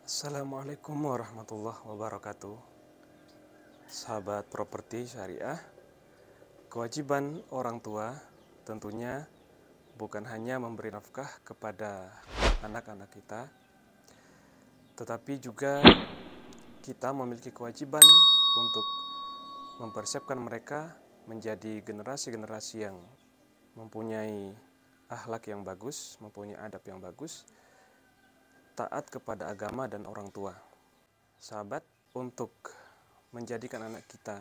Assalamualaikum warahmatullahi wabarakatuh. Sahabat properti syariah, kewajiban orang tua tentunya bukan hanya memberi nafkah kepada anak-anak kita, tetapi juga kita memiliki kewajiban untuk mempersiapkan mereka menjadi generasi-generasi yang mempunyai akhlak yang bagus, mempunyai adab yang bagus, taat kepada agama dan orang tua. Sahabat, untuk menjadikan anak kita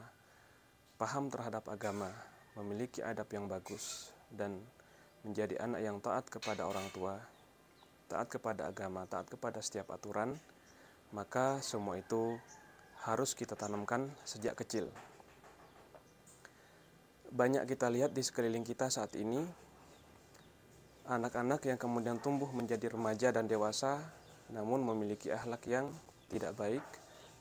paham terhadap agama, memiliki adab yang bagus, dan menjadi anak yang taat kepada orang tua, taat kepada agama, taat kepada setiap aturan, maka semua itu harus kita tanamkan sejak kecil. Banyak kita lihat di sekeliling kita saat ini, anak-anak yang kemudian tumbuh menjadi remaja dan dewasa, namun memiliki akhlak yang tidak baik,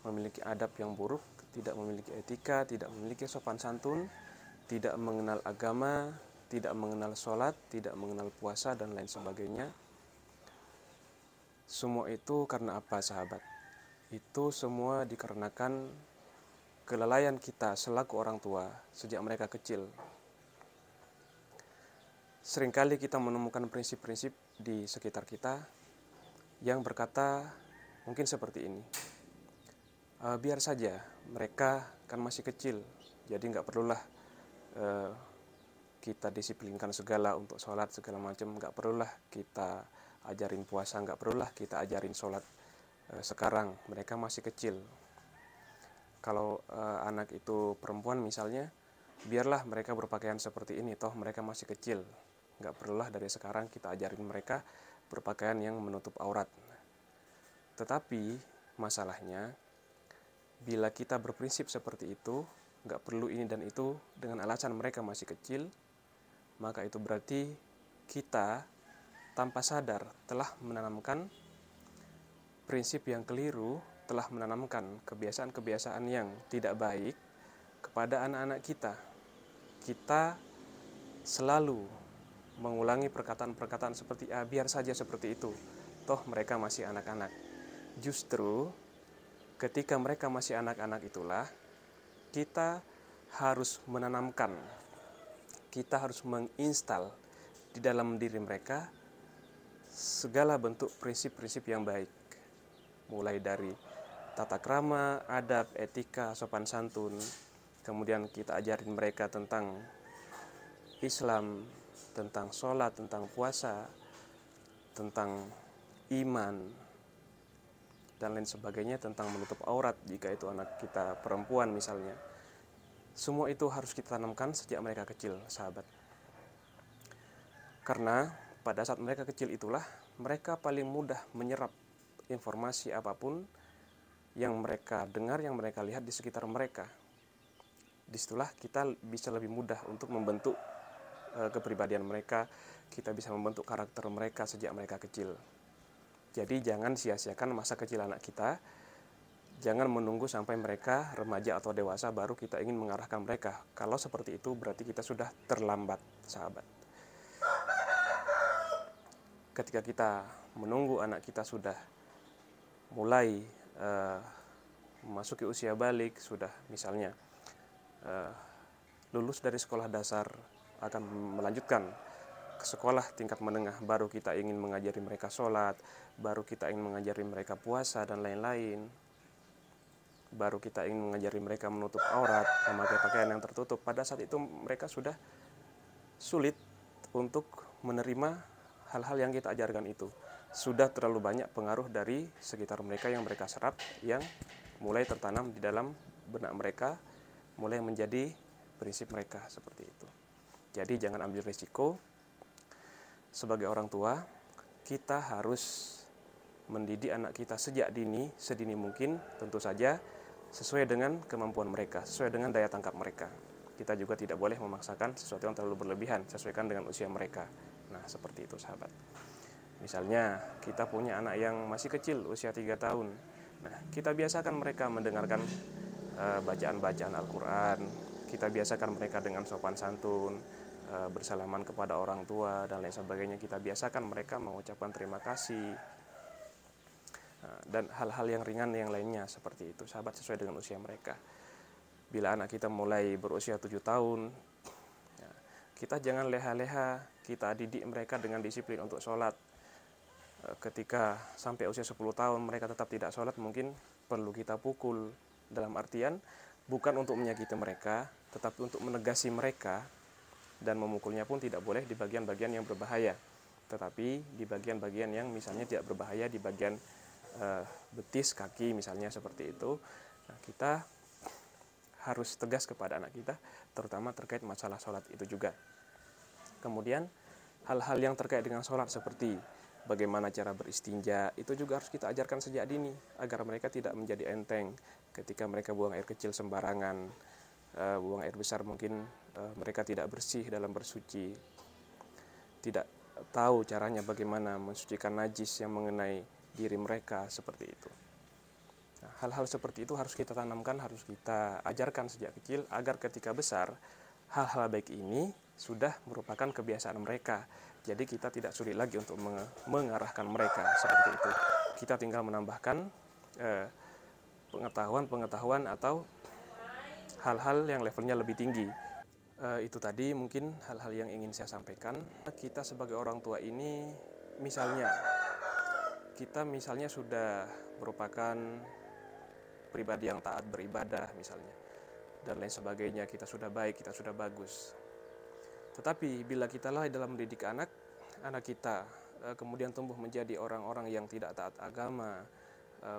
memiliki adab yang buruk, tidak memiliki etika, tidak memiliki sopan santun, tidak mengenal agama, tidak mengenal sholat, tidak mengenal puasa, dan lain sebagainya. Semua itu karena apa, sahabat? Itu semua dikarenakan kelalaian kita selaku orang tua sejak mereka kecil. Seringkali kita menemukan prinsip-prinsip di sekitar kita yang berkata mungkin seperti ini. Biar saja, mereka kan masih kecil, jadi nggak perlulah kita disiplinkan segala untuk sholat segala macam, nggak perlulah kita ajarin puasa, nggak perlulah kita ajarin sholat sekarang, mereka masih kecil. Kalau anak itu perempuan misalnya, biarlah mereka berpakaian seperti ini, toh mereka masih kecil, nggak perlulah dari sekarang kita ajarin mereka berpakaian yang menutup aurat. Tetapi masalahnya, bila kita berprinsip seperti itu, nggak perlu ini dan itu dengan alasan mereka masih kecil, maka itu berarti kita tanpa sadar telah menanamkan prinsip yang keliru, telah menanamkan kebiasaan-kebiasaan yang tidak baik kepada anak-anak kita. Kita selalu mengulangi perkataan-perkataan seperti biar saja seperti itu, toh mereka masih anak-anak. Justru ketika mereka masih anak-anak itulah kita harus menanamkan, kita harus menginstal di dalam diri mereka segala bentuk prinsip-prinsip yang baik, mulai dari tata krama, adab, etika, sopan santun. Kemudian kita ajarin mereka tentang Islam, tentang sholat, tentang puasa, tentang iman, dan lain sebagainya, tentang menutup aurat jika itu anak kita perempuan misalnya. Semua itu harus kita tanamkan sejak mereka kecil, sahabat. Karena pada saat mereka kecil itulah mereka paling mudah menyerap informasi apapun yang mereka dengar, yang mereka lihat di sekitar mereka. Disitulah kita bisa lebih mudah untuk membentuk kepribadian mereka, kita bisa membentuk karakter mereka sejak mereka kecil. Jadi jangan sia-siakan masa kecil anak kita. Jangan menunggu sampai mereka remaja atau dewasa baru kita ingin mengarahkan mereka. Kalau seperti itu berarti kita sudah terlambat, sahabat. Ketika kita menunggu anak kita sudah mulai memasuki usia balik, sudah misalnya lulus dari sekolah dasar, akan melanjutkan ke sekolah tingkat menengah, baru kita ingin mengajari mereka sholat, baru kita ingin mengajari mereka puasa dan lain-lain, baru kita ingin mengajari mereka menutup aurat, memakai pakaian yang tertutup. Pada saat itu mereka sudah sulit untuk menerima hal-hal yang kita ajarkan itu. Sudah terlalu banyak pengaruh dari sekitar mereka yang mereka serap, yang mulai tertanam di dalam benak mereka, mulai menjadi prinsip mereka seperti itu. Jadi jangan ambil risiko. Sebagai orang tua, kita harus mendidik anak kita sejak dini, sedini mungkin, tentu saja sesuai dengan kemampuan mereka, sesuai dengan daya tangkap mereka. Kita juga tidak boleh memaksakan sesuatu yang terlalu berlebihan, sesuaikan dengan usia mereka. Nah, seperti itu, sahabat. Misalnya, kita punya anak yang masih kecil, usia 3 tahun. Nah, kita biasakan mereka mendengarkan bacaan-bacaan Al-Quran. Kita biasakan mereka dengan sopan santun, bersalaman kepada orang tua, dan lain sebagainya. Kita biasakan mereka mengucapkan terima kasih. dan hal-hal yang ringan yang lainnya seperti itu, sahabat, sesuai dengan usia mereka. Bila anak kita mulai berusia 7 tahun, ya, kita jangan leha-leha, kita didik mereka dengan disiplin untuk sholat. Ketika sampai usia 10 tahun mereka tetap tidak sholat, mungkin perlu kita pukul, dalam artian bukan untuk menyakiti mereka, tetapi untuk menegasi mereka, dan memukulnya pun tidak boleh di bagian-bagian yang berbahaya, tetapi di bagian-bagian yang misalnya tidak berbahaya, di bagian betis, kaki misalnya, seperti itu. Nah, kita harus tegas kepada anak kita, terutama terkait masalah sholat itu juga. Kemudian hal-hal yang terkait dengan sholat seperti bagaimana cara beristinja, itu juga harus kita ajarkan sejak dini, agar mereka tidak menjadi enteng ketika mereka buang air kecil sembarangan, buang air besar mungkin mereka tidak bersih dalam bersuci, tidak tahu caranya bagaimana mensucikan najis yang mengenai diri mereka, seperti itu. Nah, hal-hal seperti itu harus kita tanamkan, harus kita ajarkan sejak kecil, agar ketika besar hal-hal baik ini sudah merupakan kebiasaan mereka. Jadi kita tidak sulit lagi untuk mengarahkan mereka, seperti itu. Kita tinggal menambahkan pengetahuan atau hal-hal yang levelnya lebih tinggi. Itu tadi mungkin hal-hal yang ingin saya sampaikan. Kita sebagai orang tua ini, kita misalnya sudah merupakan pribadi yang taat beribadah misalnya, dan lain sebagainya, kita sudah baik, kita sudah bagus. Tetapi bila kita lalai dalam mendidik anak kita kemudian tumbuh menjadi orang-orang yang tidak taat agama,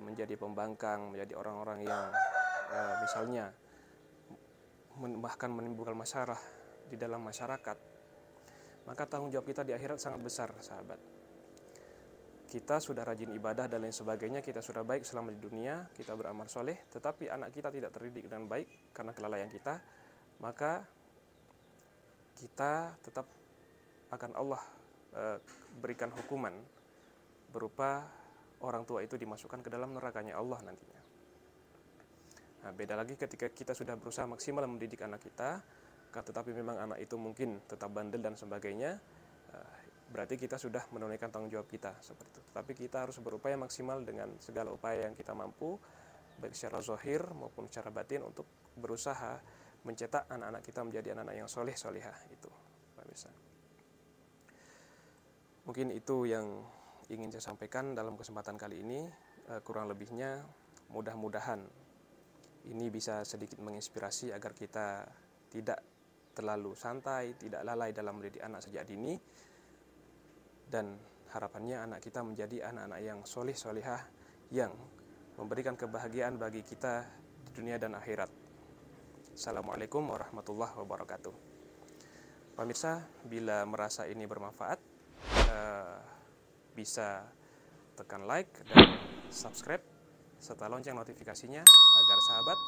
menjadi pembangkang, menjadi orang-orang yang misalnya bahkan menimbulkan masalah di dalam masyarakat, maka tanggung jawab kita di akhirat sangat besar, sahabat. Kita sudah rajin ibadah dan lain sebagainya, kita sudah baik selama di dunia, kita beramal soleh, tetapi anak kita tidak terdidik dengan baik karena kelalaian kita, maka kita tetap akan Allah berikan hukuman berupa orang tua itu dimasukkan ke dalam nerakanya Allah nantinya. Nah, beda lagi ketika kita sudah berusaha maksimal mendidik anak kita, tetapi memang anak itu mungkin tetap bandel dan sebagainya, berarti kita sudah menunaikan tanggung jawab kita, seperti itu. Tapi kita harus berupaya maksimal dengan segala upaya yang kita mampu, baik secara zahir maupun secara batin, untuk berusaha mencetak anak-anak kita menjadi anak-anak yang soleh solihah itu, pemirsa. Mungkin itu yang ingin saya sampaikan dalam kesempatan kali ini. Kurang lebihnya mudah-mudahan ini bisa sedikit menginspirasi agar kita tidak terlalu santai, tidak lalai dalam mendidik anak sejak dini, dan harapannya anak kita menjadi anak-anak yang soleh solihah, yang memberikan kebahagiaan bagi kita di dunia dan akhirat. Assalamualaikum warahmatullahi wabarakatuh. Pemirsa, bila merasa ini bermanfaat, bisa tekan like dan subscribe serta lonceng notifikasinya agar sahabat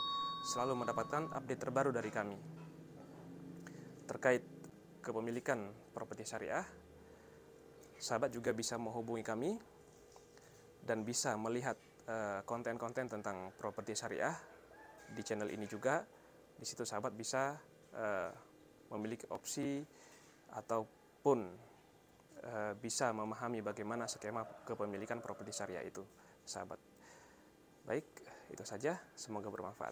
selalu mendapatkan update terbaru dari kami. Terkait kepemilikan properti syariah, sahabat juga bisa menghubungi kami dan bisa melihat konten-konten tentang properti syariah di channel ini juga. Di situ sahabat bisa memiliki opsi ataupun bisa memahami bagaimana skema kepemilikan properti syariah itu, sahabat. Baik, itu saja. Semoga bermanfaat.